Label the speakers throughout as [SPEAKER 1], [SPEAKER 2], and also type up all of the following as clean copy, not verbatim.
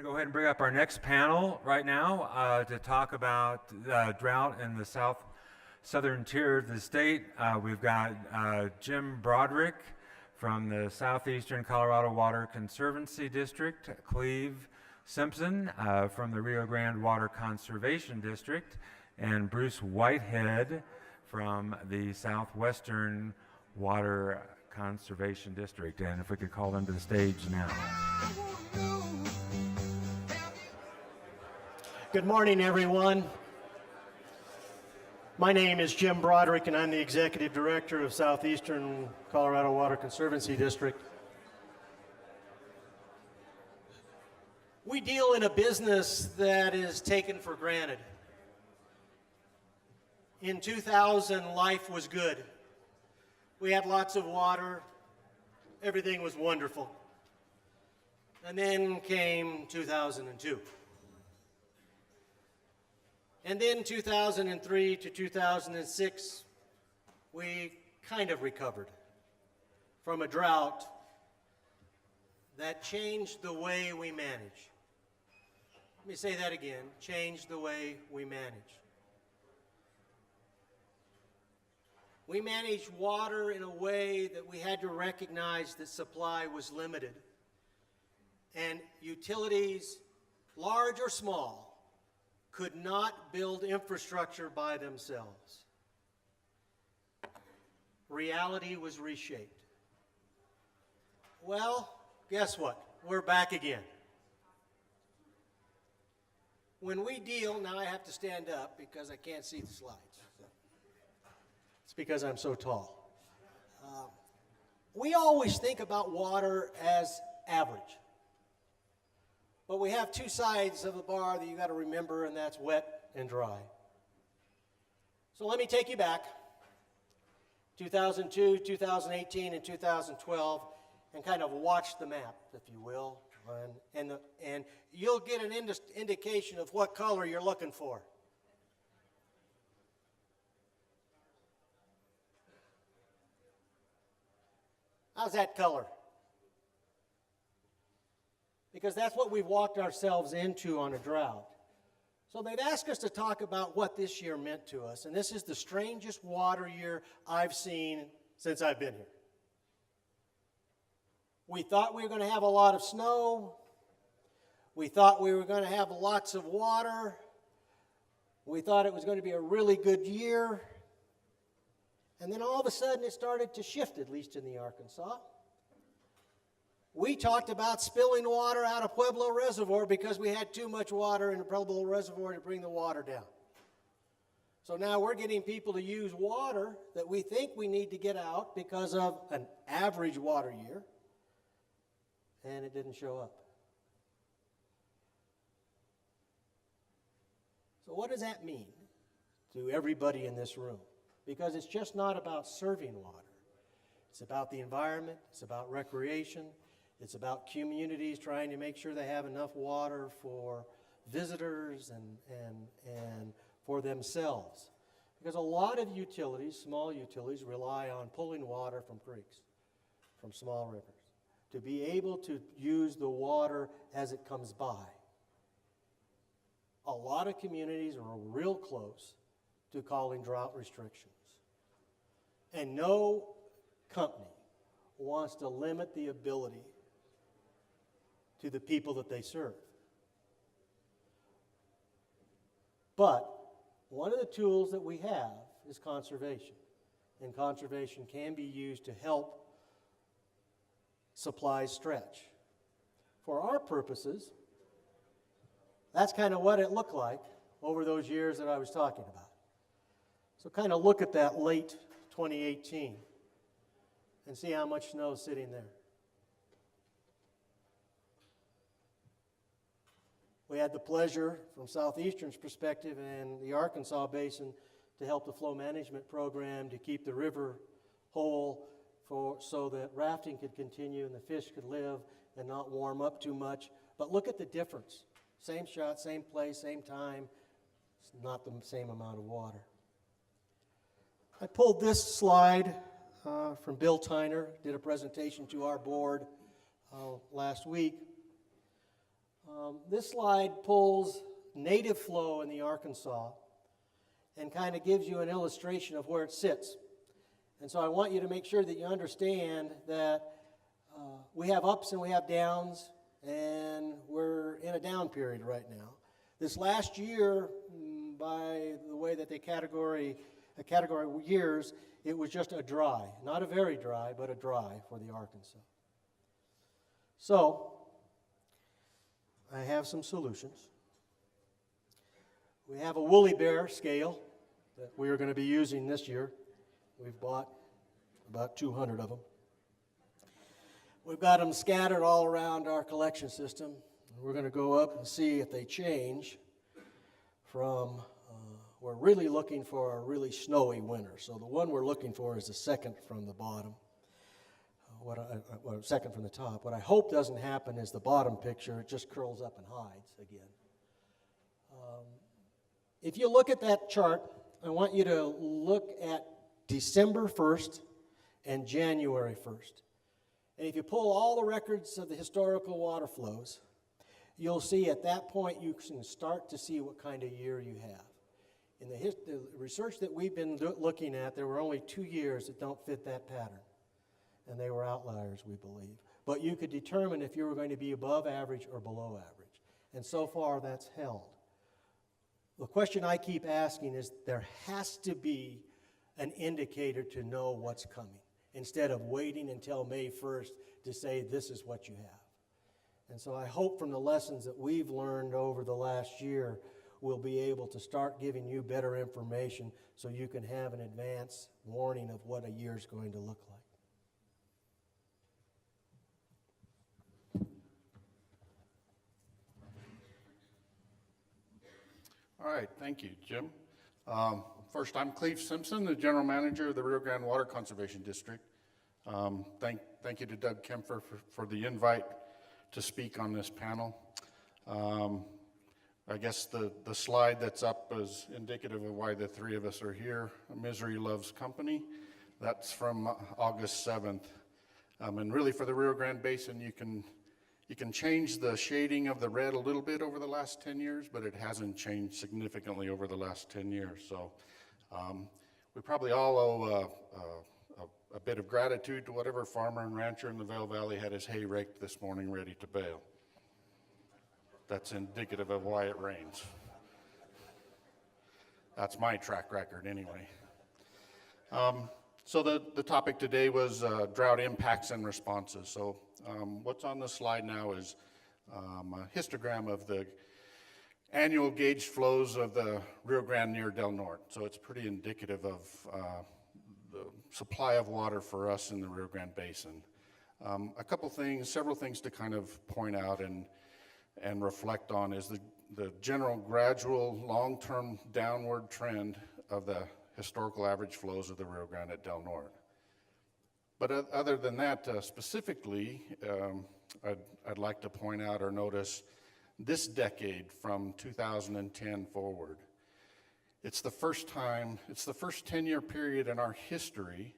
[SPEAKER 1] Go ahead and bring up our next panel right now to talk about drought in the southern tier of the state. We've got Jim Broderick from the Southeastern Colorado Water Conservancy District, Cleve Simpson from the Rio Grande Water Conservation District, and Bruce Whitehead from the Southwestern Water Conservation District. And if we could call them to the stage now.
[SPEAKER 2] Good morning, everyone. My name is Jim Broderick, and I'm the Executive Director of Southeastern Colorado Water Conservancy District. We deal in a business that is taken for granted. In 2000, life was good. We had lots of water. Everything was wonderful. And then came 2002. And then 2003 to 2006, we kind of recovered from a drought that changed the way we manage. Let me say that again, changed the way we manage. We managed water in a way that we had to recognize that supply was limited. And utilities, large or small, could not build infrastructure by themselves. Reality was reshaped. Well, guess what? We're back again. When we deal, now I have to stand up because I can't see the slides. It's because I'm so tall. We always think about water as average. But we have two sides of the bar that you got to remember, and that's wet and dry. So let me take you back, 2002, 2018, and 2012, and kind of watch the map, if you will, and you'll get an indication of what color you're looking for. How's that color? Because that's what we've walked ourselves into on a drought. So they've asked us to talk about what this year meant to us, and this is the strangest water year I've seen since I've been here. We thought we were going to have a lot of snow. We thought we were going to have lots of water. We thought it was going to be a really good year. And then all of a sudden it started to shift, at least in the Arkansas. We talked about spilling water out of Pueblo Reservoir because we had too much water in the Pueblo Reservoir to bring the water down. So now we're getting people to use water that we think we need to get out because of an average water year, and it didn't show up. So what does that mean to everybody in this room? Because it's just not about serving water. It's about the environment, it's about recreation, it's about communities trying to make sure they have enough water for visitors and for themselves. Because a lot of utilities, small utilities, rely on pulling water from creeks, from small rivers, to be able to use the water as it comes by. A lot of communities are real close to calling drought restrictions. And no company wants to limit the ability to the people that they serve. But one of the tools that we have is conservation. And conservation can be used to help supplies stretch. For our purposes, that's kind of what it looked like over those years that I was talking about. So kind of look at that late 2018 and see how much snow is sitting there. We had the pleasure, from Southeastern's perspective and the Arkansas Basin, to help the flow management program to keep the river whole so that rafting could continue and the fish could live and not warm up too much. But look at the difference. Same shot, same place, same time. It's not the same amount of water. I pulled this slide from Bill Tyner, did a presentation to our board last week. This slide pulls native flow in the Arkansas and kind of gives you an illustration of where it sits. And so I want you to make sure that you understand that we have ups and we have downs, and we're in a down period right now. This last year, by the way that they category years, it was just a dry, not a very dry, but a dry for the Arkansas. So, I have some solutions. We have a woolly bear scale that we are going to be using this year. We've bought about 200 of them. We've got them scattered all around our collection system. We're going to go up and see if they change from, we're really looking for a really snowy winter. So the one we're looking for is the second from the bottom, second from the top. What I hope doesn't happen is the bottom picture, it just curls up and hides again. If you look at that chart, I want you to look at December 1st and January 1st. And if you pull all the records of the historical water flows, you'll see at that point you can start to see what kind of year you have. In the research that we've been looking at, there were only 2 years that don't fit that pattern. And they were outliers, we believe. But you could determine if you were going to be above average or below average. And so far, that's held. The question I keep asking is, there has to be an indicator to know what's coming, instead of waiting until May 1st to say this is what you have. And so I hope from the lessons that we've learned over the last year, we'll be able to start giving you better information so you can have an advance warning of what a year's going to look like.
[SPEAKER 3] All right, thank you, Jim. First, I'm Cleve Simpson, the General Manager of the Rio Grande Water Conservation District. Thank you to Doug Kempfer for the invite to speak on this panel. I guess the slide that's up is indicative of why the three of us are here. Misery Loves Company. That's from August 7th. And really for the Rio Grande Basin, you can change the shading of the red a little bit over the last 10 years, but it hasn't changed significantly over the last 10 years. So we probably all owe a bit of gratitude to whatever farmer and rancher in the Vail Valley had his hay raked this morning ready to bale. That's indicative of why it rains. That's my track record anyway. So the topic today was drought impacts and responses. So what's on the slide now is a histogram of the annual gauged flows of the Rio Grande near Del Norte. So it's pretty indicative of the supply of water for us in the Rio Grande Basin. Several things to kind of point out and reflect on is the general gradual long-term downward trend of the historical average flows of the Rio Grande at Del Norte. But other than that, specifically, I'd like to point out or notice this decade from 2010 forward. It's the first 10-year period in our history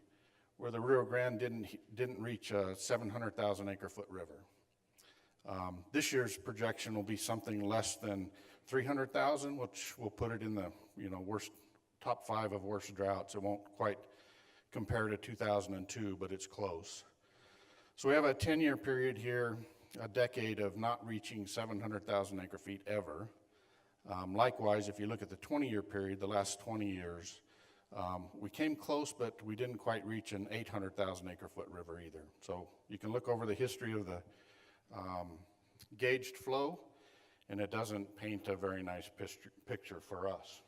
[SPEAKER 3] where the Rio Grande didn't reach a 700,000 acre-foot river. This year's projection will be something less than 300,000, which will put it in the top 5 of worst droughts. It won't quite compare to 2002, but it's close. So we have a 10-year period here, a decade of not reaching 700,000 acre feet ever. Likewise, if you look at the 20-year period, the last 20 years, we came close, but we didn't quite reach an 800,000 acre foot river either. So you can look over the history of the gauged flow, and it doesn't paint a very nice picture for us.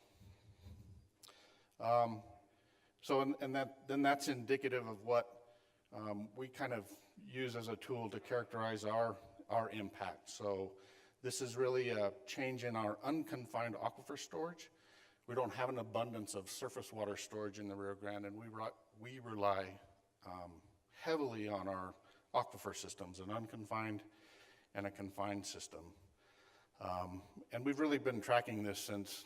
[SPEAKER 3] Then that's indicative of what we kind of use as a tool to characterize our impact. So this is really a change in our unconfined aquifer storage. We don't have an abundance of surface water storage in the Rio Grande, and we rely heavily on our aquifer systems, an unconfined and a confined system. And we've really been tracking this since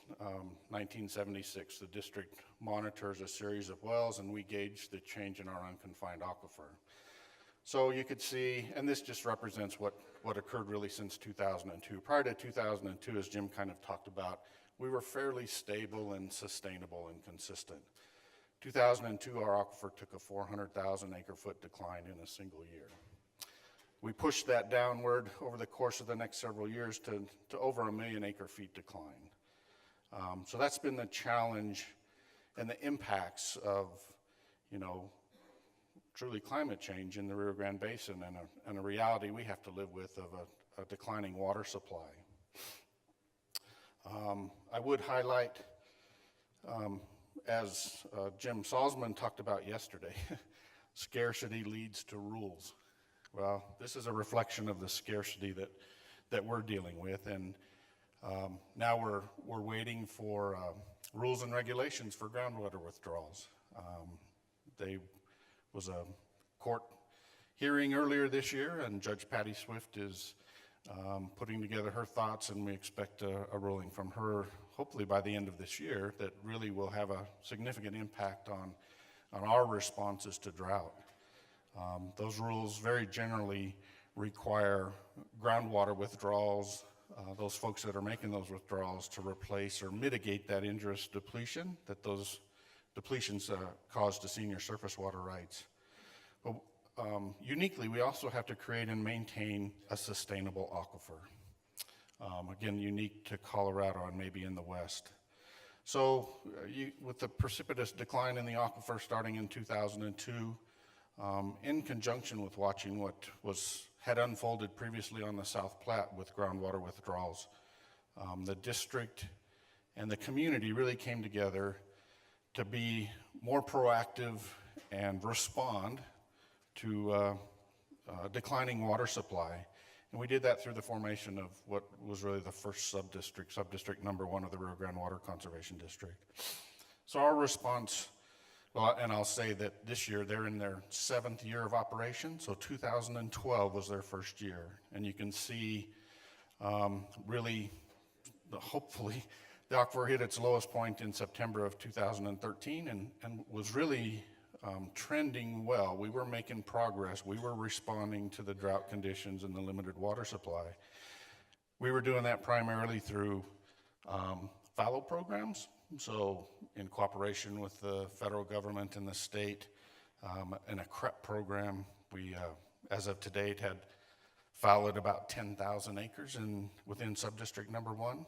[SPEAKER 3] 1976. The district monitors a series of wells, and we gauge the change in our unconfined aquifer. So you could see, and this just represents what occurred really since 2002. Prior to 2002, as Jim kind of talked about, we were fairly stable and sustainable and consistent. 2002, our aquifer took a 400,000 acre-foot decline in a single year. We pushed that downward over the course of the next several years to over 1 million acre-feet decline. So that's been the challenge and the impacts of, truly climate change in the Rio Grande Basin, and a reality we have to live with of a declining water supply. I would highlight, as Jim Salzman talked about yesterday, scarcity leads to rules. Well, this is a reflection of the scarcity that we're dealing with, and now we're waiting for rules and regulations for groundwater withdrawals. There was a court hearing earlier this year, and Judge Patty Swift is putting together her thoughts, and we expect a ruling from her hopefully by the end of this year that really will have a significant impact on our responses to drought. Those rules very generally require groundwater withdrawals, those folks that are making those withdrawals, to replace or mitigate that injurious depletion that those depletions cause to senior surface water rights. But uniquely, we also have to create and maintain a sustainable aquifer. Again, unique to Colorado and maybe in the West. So with the precipitous decline in the aquifer starting in 2002, in conjunction with watching what had unfolded previously on the South Platte with groundwater withdrawals, the district and the community really came together to be more proactive and respond to declining water supply. And we did that through the formation of what was really the first subdistrict number 1 of the Rio Grande Water Conservation District. So our response, well, and I'll say that this year they're in their 7th year of operation, so 2012 was their first year. And you can see really, hopefully, the aquifer hit its lowest point in September of 2013 and was really trending well. We were making progress. We were responding to the drought conditions and the limited water supply. We were doing that primarily through fallow programs. So in cooperation with the federal government and the state, in a CREP program, we, as of to date, had fallowed about 10,000 acres within subdistrict number 1.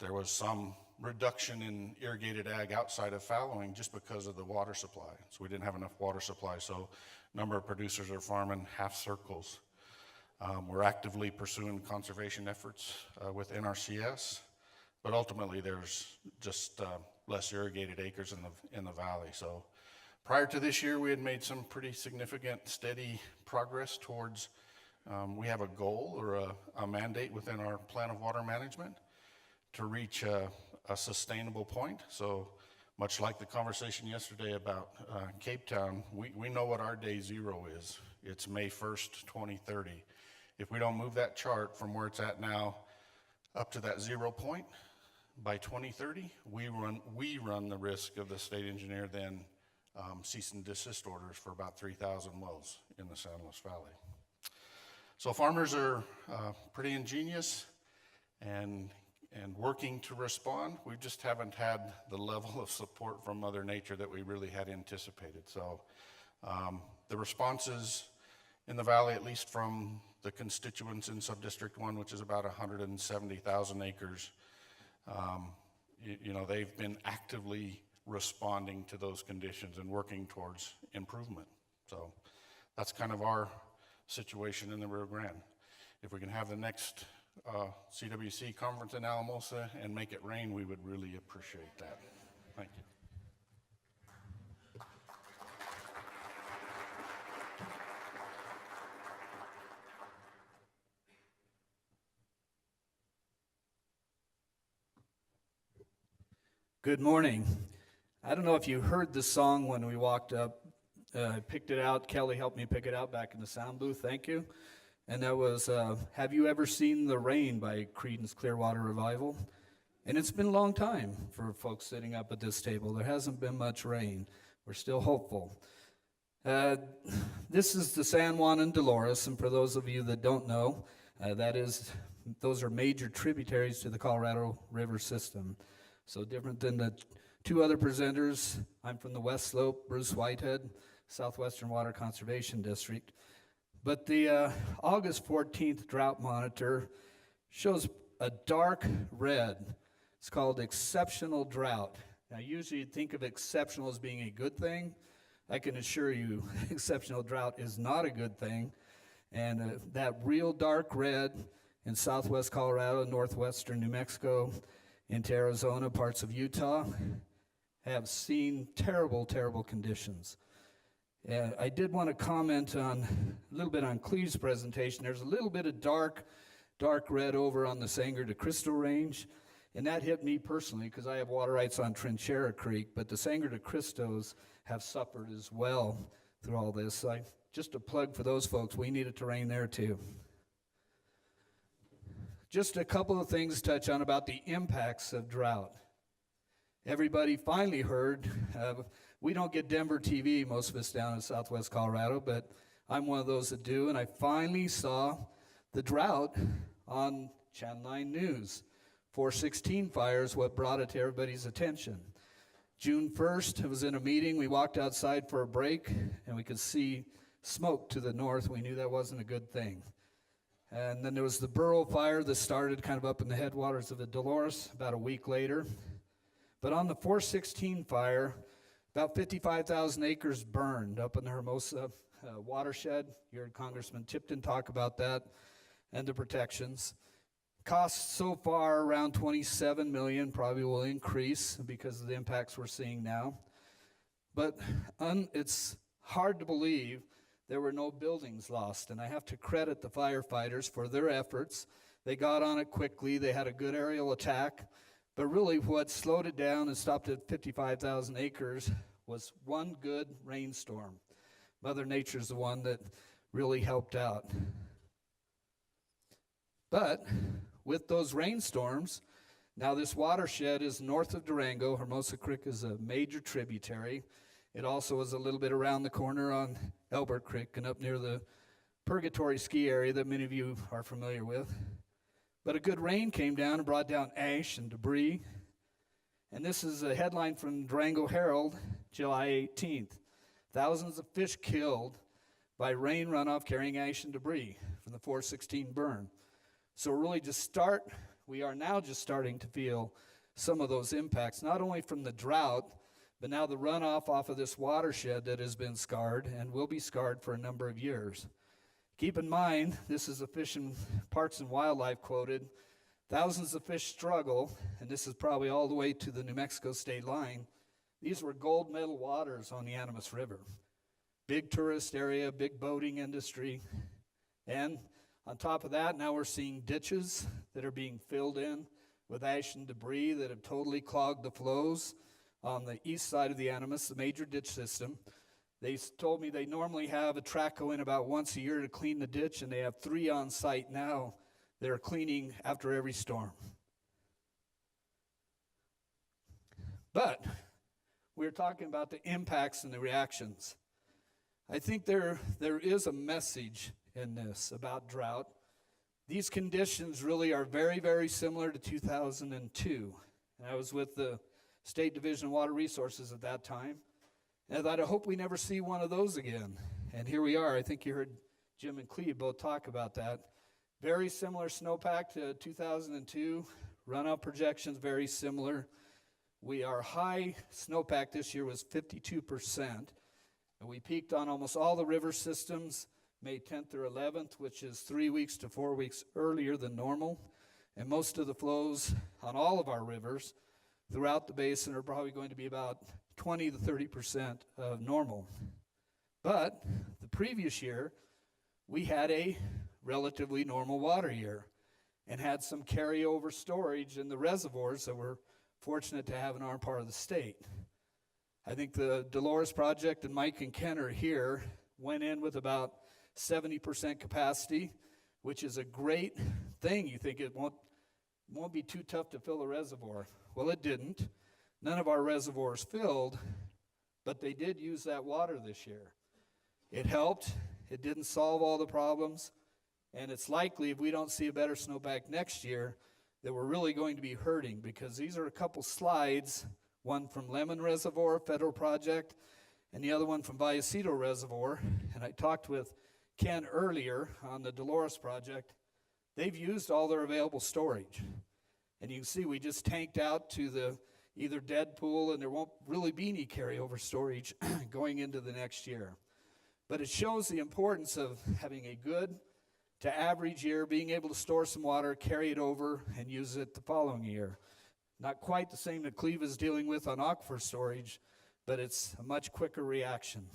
[SPEAKER 3] There was some reduction in irrigated ag outside of fallowing just because of the water supply. So we didn't have enough water supply, so a number of producers are farming half circles. We're actively pursuing conservation efforts with NRCS, but ultimately there's just less irrigated acres in the valley. So prior to this year, we had made some pretty significant, steady progress towards, we have a goal or a mandate within our plan of water management to reach a sustainable point. So much like the conversation yesterday about Cape Town, we know what our day zero is. It's May 1st, 2030. If we don't move that chart from where it's at now up to that 0 point, by 2030, we run the risk of the state engineer then cease and desist orders for about 3,000 wells in the San Luis Valley. So farmers are pretty ingenious and working to respond. We just haven't had the level of support from Mother Nature that we really had anticipated. So the responses in the valley, at least from the constituents in Subdistrict 1, which is about 170,000 acres, they've been actively responding to those conditions and working towards improvement. So that's kind of our situation in the Rio Grande. If we can have the next CWC conference in Alamosa and make it rain, we would really appreciate that. Thank you.
[SPEAKER 4] Good morning. I don't know if you heard the song when we walked up. I picked it out. Kelly helped me pick it out back in the sound booth. Thank you. And that was Have You Ever Seen the Rain by Creedence Clearwater Revival. And it's been a long time for folks sitting up at this table. There hasn't been much rain. We're still hopeful. Uh, this is the San Juan and Dolores, and for those of you that don't know, those are major tributaries to the Colorado River system. So different than the two other presenters, I'm from the West Slope, Bruce Whitehead, Southwestern Water Conservation District. But the August 14th drought monitor shows a dark red. It's called exceptional drought. Now, usually you'd think of exceptional as being a good thing. I can assure you, exceptional drought is not a good thing. And that real dark red in southwest Colorado, northwestern New Mexico, into Arizona, parts of Utah, have seen terrible, terrible conditions. I did want to comment on a little bit on Cleve's presentation. There's a little bit of dark red over on the Sangre de Cristo range, and that hit me personally because I have water rights on Trinchera Creek, but the Sangre de Cristos have suffered as well through all this. Just a plug for those folks, we need it to rain there too. Just a couple of things to touch on about the impacts of drought. Everybody finally heard, we don't get Denver TV, most of us down in southwest Colorado, but I'm one of those that do, and I finally saw the drought on Channel 9 News. 416 fires, what brought it to everybody's attention. June 1st, I was in a meeting, we walked outside for a break, and we could see smoke to the north. We knew that wasn't a good thing. And then there was the Burro fire that started kind of up in the headwaters of the Dolores about a week later. But on the 416 fire, about 55,000 acres burned up in the Hermosa watershed. You heard Congressman Tipton talk about that and the protections. Costs so far around $27 million, probably will increase because of the impacts we're seeing now. But it's hard to believe there were no buildings lost, and I have to credit the firefighters for their efforts. They got on it quickly, they had a good aerial attack, but really what slowed it down and stopped at 55,000 acres was one good rainstorm. Mother Nature's the one that really helped out. But with those rainstorms, now this watershed is north of Durango. Hermosa Creek is a major tributary. It also is a little bit around the corner on Elbert Creek and up near the Purgatory ski area that many of you are familiar with. But a good rain came down and brought down ash and debris. And this is a headline from Durango Herald, July 18th. Thousands of fish killed by rain runoff carrying ash and debris from the 416 burn. So we are now just starting to feel some of those impacts, not only from the drought, but now the runoff off of this watershed that has been scarred and will be scarred for a number of years. Keep in mind, this is a Fish and Parks and Wildlife quoted, thousands of fish struggle, and this is probably all the way to the New Mexico state line. These were gold medal waters on the Animas River. Big tourist area, big boating industry, and on top of that, now we're seeing ditches that are being filled in with ash and debris that have totally clogged the flows on the east side of the Animas, the major ditch system. They told me they normally have a track go in about once a year to clean the ditch, and they have 3 on site now. They're cleaning after every storm. But we're talking about the impacts and the reactions. I think there is a message in this about drought. These conditions really are very, very similar to 2002. And I was with the State Division of Water Resources at that time. And I thought, I hope we never see one of those again. And here we are. I think you heard Jim and Cleve both talk about that. Very similar snowpack to 2002. Runout projections very similar. Our high snowpack this year was 52%. And we peaked on almost all the river systems May 10th or 11th, which is 3 weeks to 4 weeks earlier than normal. And most of the flows on all of our rivers throughout the basin are probably going to be about 20 to 30% of normal. But the previous year, we had a relatively normal water year and had some carryover storage in the reservoirs that we're fortunate to have in our part of the state. I think the Dolores Project and Mike and Ken are here, went in with about 70% capacity, which is a great thing. You think it won't be too tough to fill a reservoir. Well, it didn't. None of our reservoirs filled, but they did use that water this year. It helped. It didn't solve all the problems. And it's likely if we don't see a better snowpack next year that we're really going to be hurting, because these are a couple slides, one from Lemon Reservoir, federal project, and the other one from Vallecito Reservoir. And I talked with Ken earlier on the Dolores project. They've used all their available storage. And you can see we just tanked out to the either dead pool, and there won't really be any carryover storage going into the next year. But it shows the importance of having a good to average year, being able to store some water, carry it over, and use it the following year. Not quite the same that Cleve is dealing with on aquifer storage, but it's a much quicker reaction.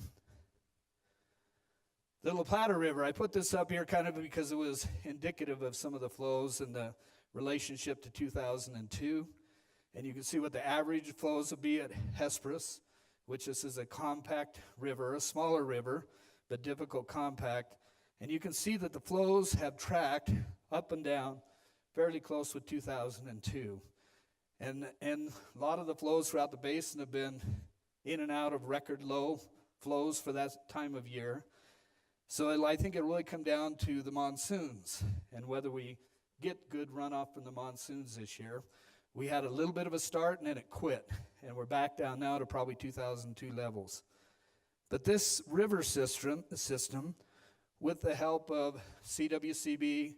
[SPEAKER 4] The La Plata River, I put this up here kind of because it was indicative of some of the flows and the relationship to 2002. And you can see what the average flows will be at Hesperus, which this is a compact river, a smaller river, but difficult compact. And you can see that the flows have tracked up and down fairly close with 2002. And a lot of the flows throughout the basin have been in and out of record low flows for that time of year. So I think it really come down to the monsoons and whether we get good runoff from the monsoons this year. We had a little bit of a start and then it quit. And we're back down now to probably 2002 levels. But this river system, with the help of CWCB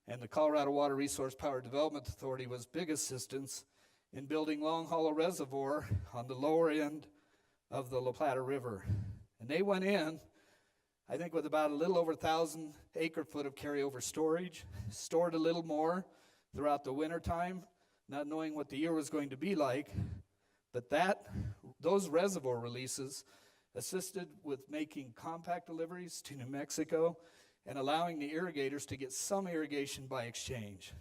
[SPEAKER 4] and the Colorado Water Resource Power Development Authority, was big assistance in building Long Hollow Reservoir on the lower end of the La Plata River. And they went in, I think, with about a little over 1,000 acre-foot of carryover storage, stored a little more throughout the winter time, not knowing what the year was going to be like. But those reservoir releases assisted with making compact deliveries to New Mexico and allowing the irrigators to get some irrigation by exchange.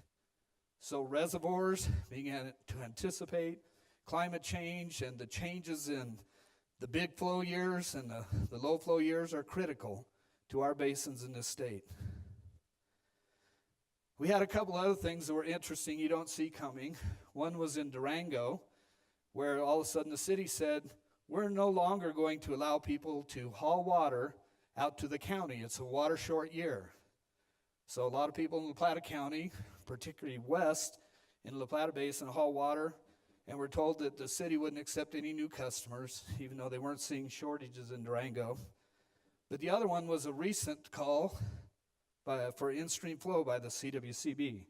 [SPEAKER 4] So reservoirs began to anticipate climate change, and the changes in the big flow years and the low flow years are critical to our basins in this state. We had a couple other things that were interesting you don't see coming. One was in Durango, where all of a sudden the city said, we're no longer going to allow people to haul water out to the county. It's a water short year. So a lot of people in La Plata County, particularly west in the La Plata Basin, haul water, and we're told that the city wouldn't accept any new customers, even though they weren't seeing shortages in Durango. But the other one was a recent call for in-stream flow by the CWCB.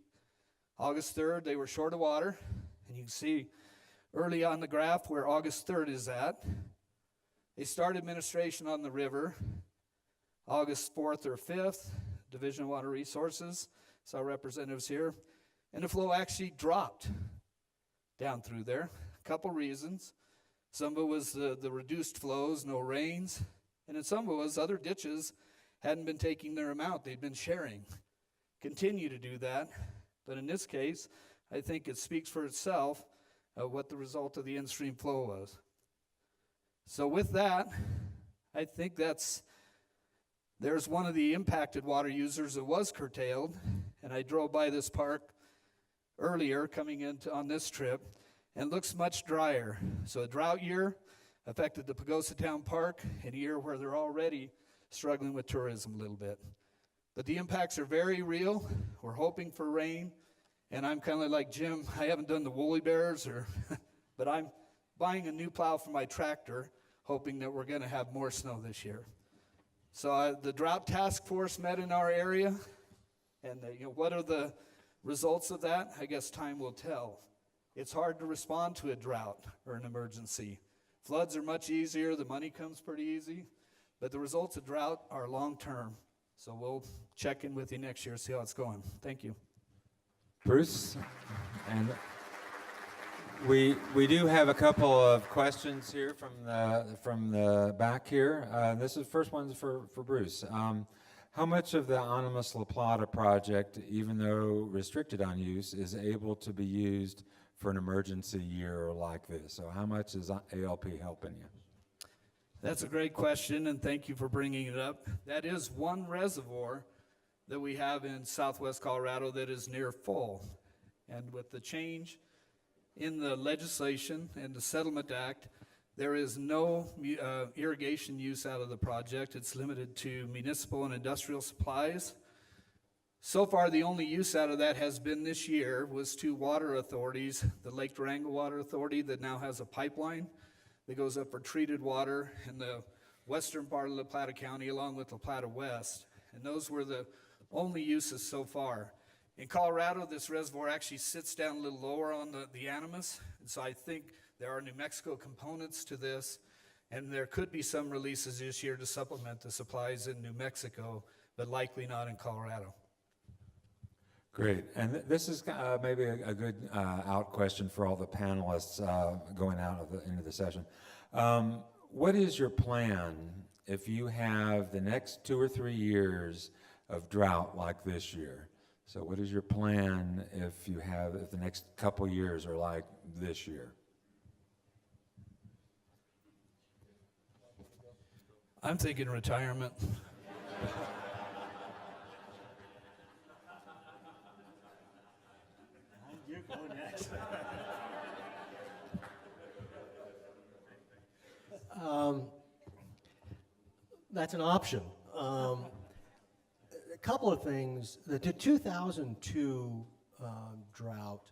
[SPEAKER 4] August 3rd, they were short of water, and you can see early on the graph where August 3rd is at. They started administration on the river August 4th or 5th, Division of Water Resources, saw representatives here, and the flow actually dropped down through there. A couple reasons. Some of it was the reduced flows, no rains, and in some of it was other ditches hadn't been taking their amount. They'd been sharing. Continue to do that, but in this case, I think it speaks for itself what the result of the in-stream flow was. So with that, I think there's one of the impacted water users that was curtailed, and I drove by this park earlier coming on this trip, and looks much drier. So a drought year affected the Pagosa Town Park, in a year where they're already struggling with tourism a little bit. But the impacts are very real. We're hoping for rain. And I'm kind of like Jim, I haven't done the woolly bears, but I'm buying a new plow for my tractor, hoping that we're going to have more snow this year. So the drought task force met in our area, and what are the results of that? I guess time will tell. It's hard to respond to a drought or an emergency. Floods are much easier, the money comes pretty easy, but the results of drought are long-term. So we'll check in with you next year, see how it's going. Thank you.
[SPEAKER 1] Bruce, and we do have a couple of questions here from the back here. This is first one's for Bruce. How much of the Animas La Plata project, even though restricted on use, is able to be used for an emergency year like this? So how much is ALP helping you?
[SPEAKER 4] That's a great question, and thank you for bringing it up. That is one reservoir that we have in southwest Colorado that is near full. And with the change in the legislation and the Settlement Act, There is no irrigation use out of the project. It's limited to municipal and industrial supplies. So far, the only use out of that has been this year was to water authorities, the Lake Durango Water Authority that now has a pipeline that goes up for treated water in the western part of La Plata County along with La Plata West. And those were the only uses so far. In Colorado, this reservoir actually sits down a little lower on the Animas, and so I think there are New Mexico components to this, and there could be some releases this year to supplement the supplies in New Mexico, but likely not in Colorado.
[SPEAKER 1] Great. And this is maybe a good out question for all the panelists going out into the session. What is your plan if you have the next 2 or 3 years of drought like this year? So what is your plan if the next couple years are like this year?
[SPEAKER 4] I'm thinking retirement.
[SPEAKER 2] You go next. That's an option. A couple of things. The 2002 drought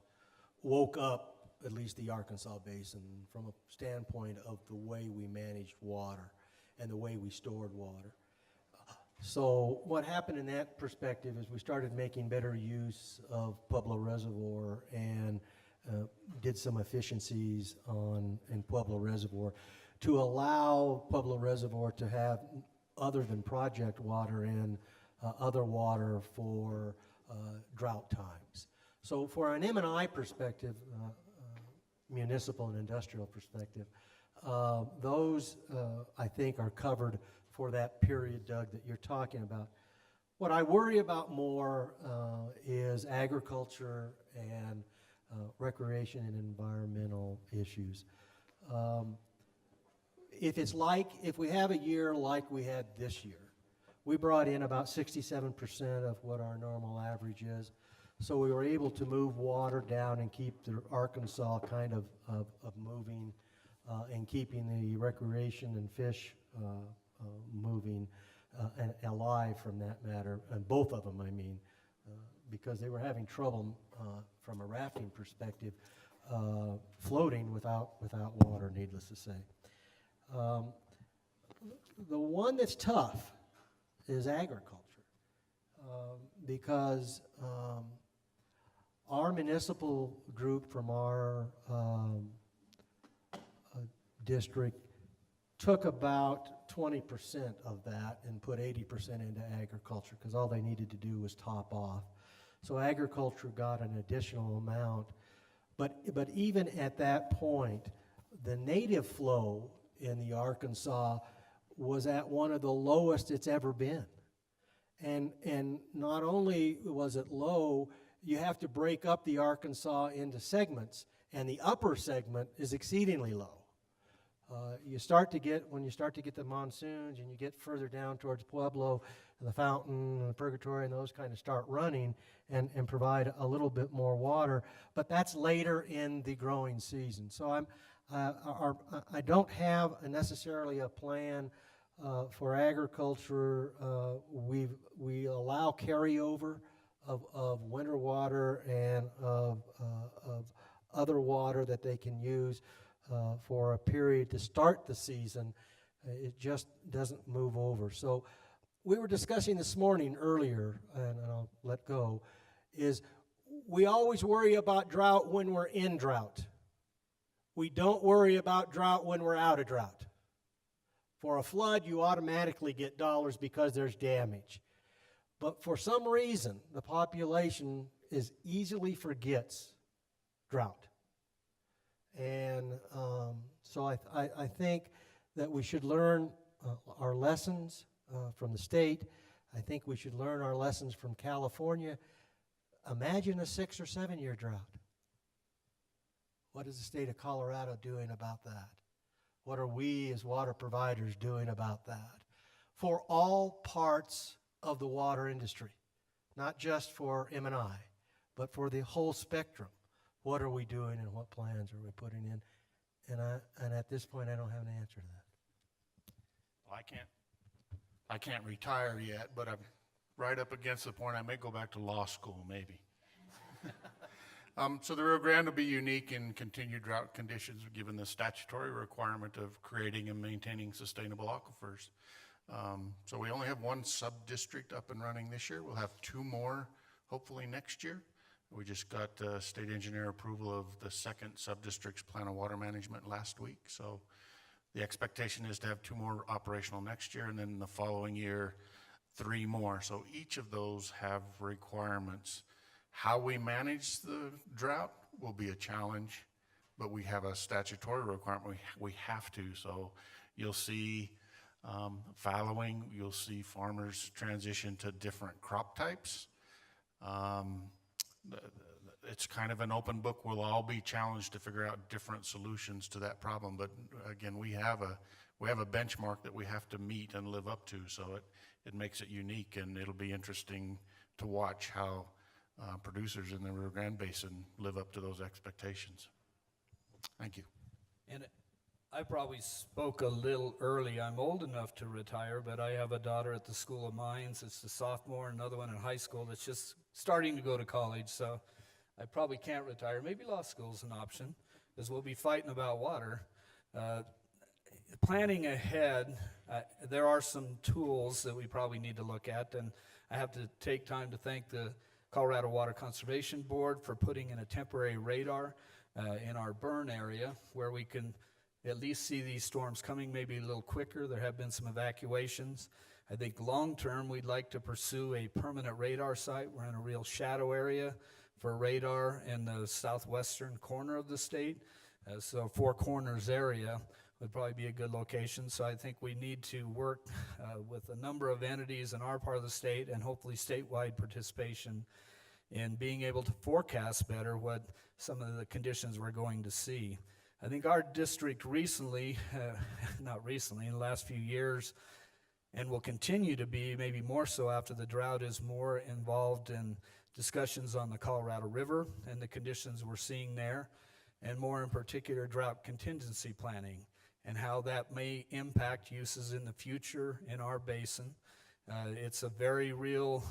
[SPEAKER 2] woke up at least the Arkansas Basin from a standpoint of the way we managed water and the way we stored water. So what happened in that perspective is we started making better use of Pueblo Reservoir and did some efficiencies in Pueblo Reservoir to allow Pueblo Reservoir to have, other than project water, and other water for drought times. So for an M&I perspective, municipal and industrial perspective, those I think are covered for that period, Doug, that you're talking about. What I worry about more is agriculture and recreation and environmental issues. If we have a year like we had this year, we brought in about 67% of what our normal average is. So we were able to move water down and keep the Arkansas kind of moving and keeping the recreation and fish moving and alive from that matter, and both of them, I mean, because they were having trouble from a rafting perspective floating without water, needless to say. The one that's tough is agriculture because our municipal group from our district took about 20% of that and put 80% into agriculture because all they needed to do was top off. So agriculture got an additional amount. But even at that point, the native flow in the Arkansas was at one of the lowest it's ever been. And not only was it low, you have to break up the Arkansas into segments, and the upper segment is exceedingly low. When you start to get the monsoons and you get further down towards Pueblo, and the Fountain and the Purgatory and those kind of start running and provide a little bit more water, but that's later in the growing season. So I don't have necessarily a plan for agriculture. We allow carryover of winter water and of other water that they can use for a period to start the season. It just doesn't move over. So we were discussing this morning earlier, and I'll let go, is we always worry about drought when we're in drought. We don't worry about drought when we're out of drought. For a flood, you automatically get dollars because there's damage. But for some reason, the population easily forgets drought. And so I think that we should learn our lessons from the state. I think we should learn our lessons from California. Imagine a 6 or 7 year drought. What is the state of Colorado doing about that? What are we as water providers doing about that? For all parts of the water industry, not just for M&I, but for the whole spectrum. What are we doing and what plans are we putting in? And at this point, I don't have an answer to that.
[SPEAKER 3] Well, I can't retire yet, but I'm right up against the point I may go back to law school, maybe. So the Rio Grande will be unique in continued drought conditions, given the statutory requirement of creating and maintaining sustainable aquifers. So we only have one sub-district up and running this year. We'll have 2 more, hopefully next year. We just got state engineer approval of the second sub-district's plan of water management last week. So the expectation is to have 2 more operational next year, and then the following year, 3 more. So each of those have requirements. How we manage the drought will be a challenge, but we have a statutory requirement. We have to. So you'll see fallowing, you'll see farmers transition to different crop types. It's kind of an open book. We'll all be challenged to figure out different solutions to that problem. But again, we have a benchmark that we have to meet and live up to. So it makes it unique, and it'll be interesting to watch how producers in the Rio Grande Basin live up to those expectations. Thank you.
[SPEAKER 4] And I probably spoke a little early. I'm old enough to retire, but I have a daughter at the School of Mines. It's a sophomore, another one in high school that's just starting to go to college. So I probably can't retire. Maybe law school's an option, because we'll be fighting about water. Planning ahead, there are some tools that we probably need to look at, and I have to take time to thank the Colorado Water Conservation Board for putting in a temporary radar in our burn area where we can at least see these storms coming maybe a little quicker. There have been some evacuations. I think long-term, we'd like to pursue a permanent radar site. We're in a real shadow area for radar in the southwestern corner of the state. So Four Corners area would probably be a good location. So I think we need to work with a number of entities in our part of the state and hopefully statewide participation in being able to forecast better what some of the conditions we're going to see. I think our district recently, not recently, in the last few years, and will continue to be, maybe more so after the drought, is more involved in discussions on the Colorado River and the conditions we're seeing there, and more in particular drought contingency planning and how that may impact uses in the future in our basin. It's a very real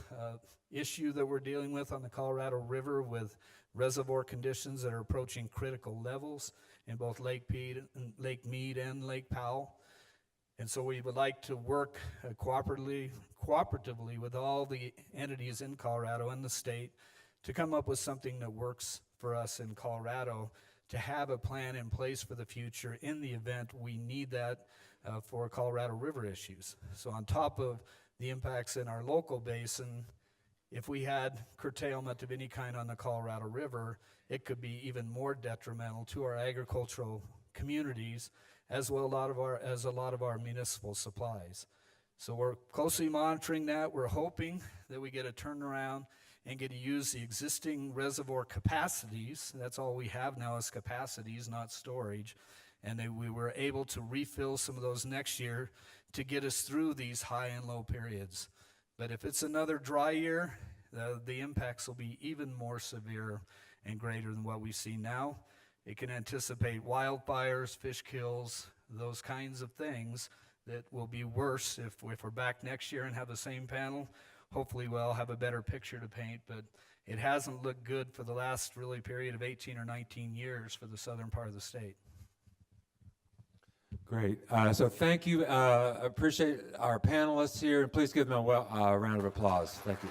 [SPEAKER 4] issue that we're dealing with on the Colorado River, with reservoir conditions that are approaching critical levels in both Lake Mead and Lake Powell. And so we would like to work cooperatively with all the entities in Colorado and the state to come up with something that works for us in Colorado, to have a plan in place for the future in the event we need that for Colorado River issues. So on top of the impacts in our local basin, if we had curtailment of any kind on the Colorado River, it could be even more detrimental to our agricultural communities as well as a lot of our municipal supplies. So we're closely monitoring that. We're hoping that we get a turnaround and get to use the existing reservoir capacities. That's all we have now is capacities, not storage. And then we were able to refill some of those next year to get us through these high and low periods. But if it's another dry year, the impacts will be even more severe and greater than what we see now. It can anticipate wildfires, fish kills, those kinds of things that will be worse if we're back next year and have the same panel. Hopefully we'll have a better picture to paint, but it hasn't looked good for the last really period of 18 or 19 years for the southern part of the state.
[SPEAKER 1] Great. So thank you. Appreciate our panelists here, and please give them a round of applause. Thank you.